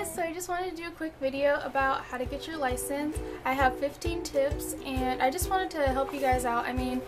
guys, so I just wanted to do a quick video about how to get your license. I have 15 tips and I just wanted to help you guys out. I mean,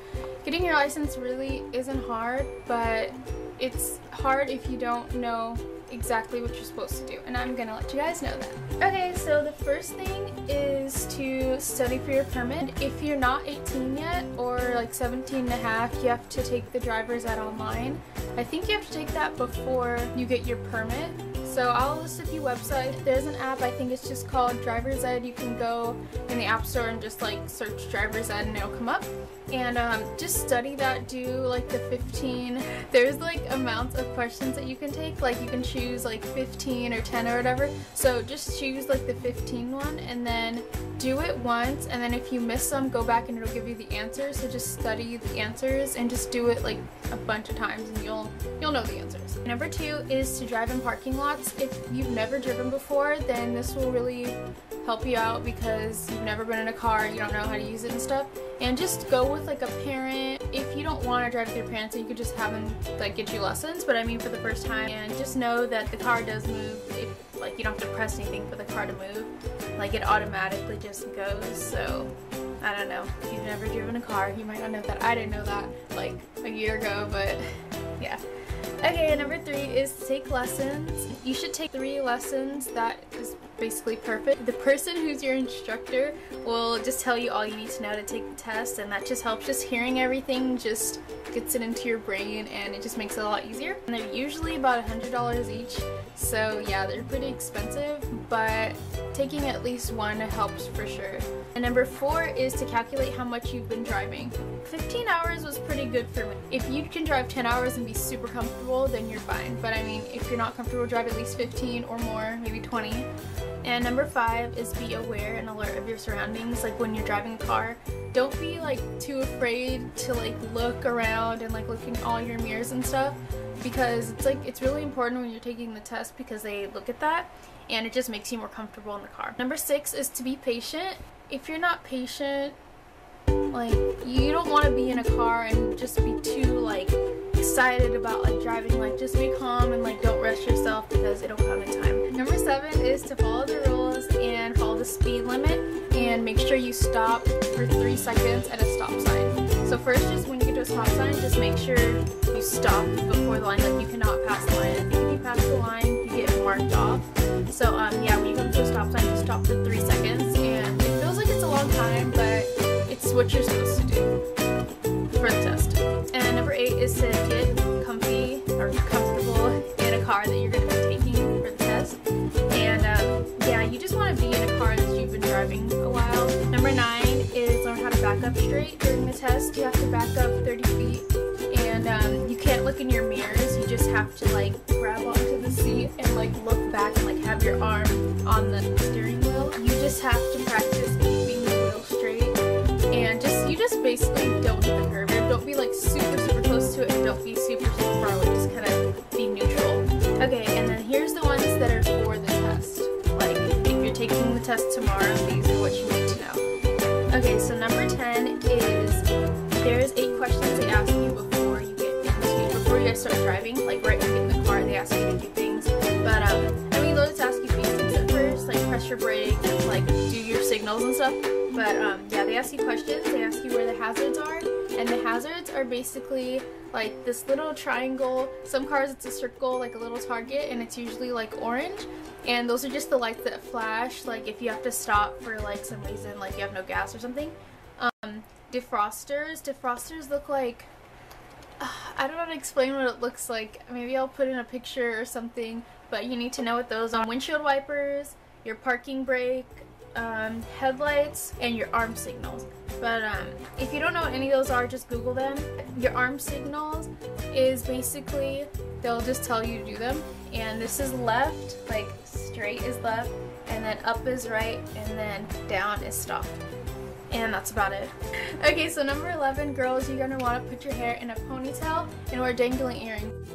getting your license really isn't hard, but it's hard if you don't know exactly what you're supposed to do, and I'm gonna let you guys know that. Okay, so the first thing is to study for your permit. If you're not 18 yet, or like 17 and a half, you have to take the driver's ed online. I think you have to take that before you get your permit. So I'll list a few websites. There's an app, I think it's just called Driver's Ed. You can go in the App Store and just like search Driver's Ed and it'll come up. And just study that, do like the 15. There's like amounts of questions that you can take. Like you can choose like 15 or 10 or whatever. So just choose like the 15 one and then do it once. And then if you miss some, go back and it'll give you the answers. So just study the answers and just do it like a bunch of times and you'll know the answers. Number 2 is to drive in parking lots. If you've never driven before, then this will really help you out because you've never been in a car, you don't know how to use it and stuff. And just go with like a parent. If you don't want to drive with your parents, then you could just have them like get you lessons, but I mean for the first time. And just know that the car does move. If like you don't have to press anything for the car to move, like it automatically just goes. So I don't know, if you've never driven a car, you might not know that. I didn't know that like a year ago, but yeah. Okay, number 3 is to take lessons. You should take 3 lessons. That is basically perfect. The person who's your instructor will just tell you all you need to know to take the test, and that just helps. Just hearing everything just gets it into your brain and it just makes it a lot easier. And they're usually about $100 each, so yeah, they're pretty expensive, but taking at least one helps for sure. And number 4 is to calculate how much you've been driving. 15 hours was pretty good for me. If you can drive 10 hours and be super comfortable, then you're fine. But I mean, if you're not comfortable, drive at least 15 or more, maybe 20. And number 5 is be aware and alert of your surroundings. Like when you're driving a car, don't be like too afraid to like look around and like look in all your mirrors and stuff, because it's really important when you're taking the test because they look at that and it just makes you more comfortable in the car. Number 6 is to be patient. If you're not patient, like you don't want to be in a car and just be too like excited about like driving. Like just be calm and like don't rush yourself because it'll come in time. Number 7 is to follow the rules and follow the speed limit and make sure you stop for 3 seconds at a stop sign. So first, just when you get to a stop sign, just make sure you stop before the line. Like you cannot pass the line. I think if you pass the line, you get marked off. So yeah, when you come to a stop sign, just stop for 3 seconds, and it feels like it's a long time, but it's what you're supposed to do for the test. And number 8 is to get comfy or comfortable in a car that you're going to be taking for the test. And yeah, you just want to be in a car that you've been driving a while. Number 9 is learn how to back up straight during the test. You have to back up 30 feet, and you can't look in your mirrors. You just have to like grab onto the seat and like look back and like have your arm on the steering wheel. You just have to practice keeping the wheel straight, and you just basically don't hit the curb. Don't be like super close to it, and don't be super far away. Just kind of be neutral. Okay, and then here's the ones that are for the test. Like if you're taking the test tomorrow, these are what you need to know. Okay, so number 10 is there's 8 questions they ask you before you guys start driving. Like right when you get in the car, they ask you to do things. But I mean, they'll just ask you basics at first, like press your brake, like do your signals and stuff. But yeah, they ask you questions. They ask you where the hazards are, and the hazards are basically like this little triangle. Some cars it's a circle, like a little target, and it's usually like orange. And those are just the lights that flash, like if you have to stop for like some reason, like you have no gas or something. Defrosters look like, I don't know how to explain what it looks like. Maybe I'll put in a picture or something, but you need to know what those are. Windshield wipers, your parking brake, headlights, and your arm signals. But if you don't know what any of those are, just Google them. Your arm signals is basically, they'll just tell you to do them. And this is left, like straight is left, and then up is right, and then down is stop. And that's about it. Okay, so number 11, girls, you're gonna want to put your hair in a ponytail and wear dangling earrings.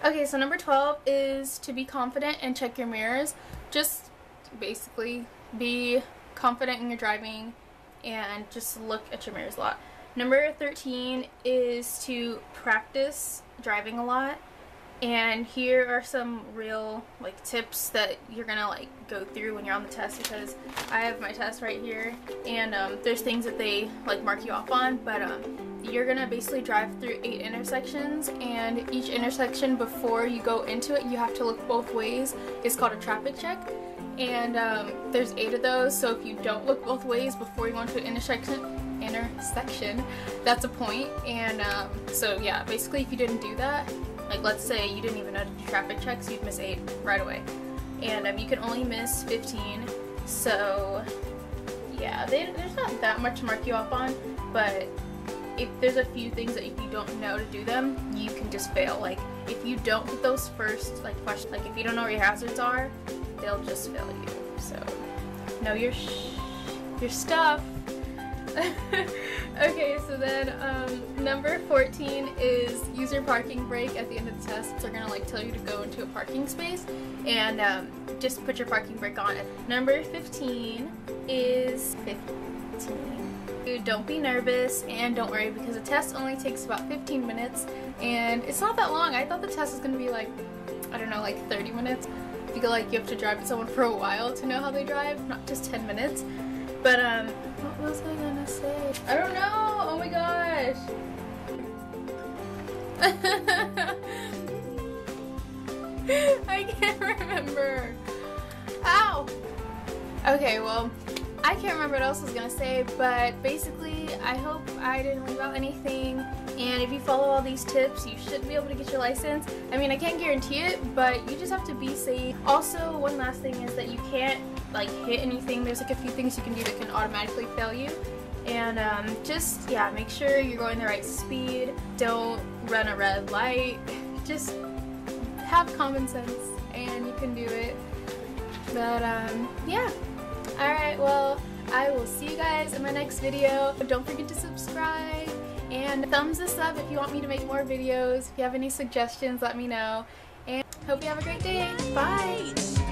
Okay, so number 12 is to be confident and check your mirrors. Just basically be confident in your driving and just look at your mirrors a lot. Number 13 is to practice driving a lot And here are some real like tips that you're gonna like go through when you're on the test, because I have my test right here, and there's things that they like mark you off on, but you're gonna basically drive through 8 intersections, and each intersection before you go into it you have to look both ways. It's called a traffic check, and there's 8 of those, so if you don't look both ways before you go into an intersection, that's a point. And so yeah, basically if you didn't do that, like let's say you didn't even know to do traffic checks, you'd miss 8 right away, and you can only miss 15. So yeah, there's not that much to mark you off on, but if there's a few things that if you don't know to do them, you can just fail. Like if you don't get those first like questions, like if you don't know where your hazards are, they'll just fail you. So know your stuff. Okay, so then number 14 is use your parking brake at the end of the test. They're gonna like tell you to go into a parking space and just put your parking brake on. Number 15 is don't be nervous and don't worry, because the test only takes about 15 minutes and it's not that long. I thought the test was gonna be like, I don't know, like 30 minutes. I feel like you have to drive with someone for a while to know how they drive, not just 10 minutes. But what was I gonna say? I don't know. Oh my gosh. I can't remember. Ow. Okay, well, I can't remember what else I was gonna say, but basically I hope I didn't leave out anything, and if you follow all these tips you should be able to get your license. I mean, I can't guarantee it, but you just have to be safe. Also, one last thing is that you can't like hit anything. There's like a few things you can do that can automatically fail you, and just yeah, make sure you're going the right speed, don't run a red light, just have common sense and you can do it. But yeah. Alright, well, I will see you guys in my next video. Don't forget to subscribe and thumbs this up if you want me to make more videos. If you have any suggestions, let me know. And hope you have a great day. Bye!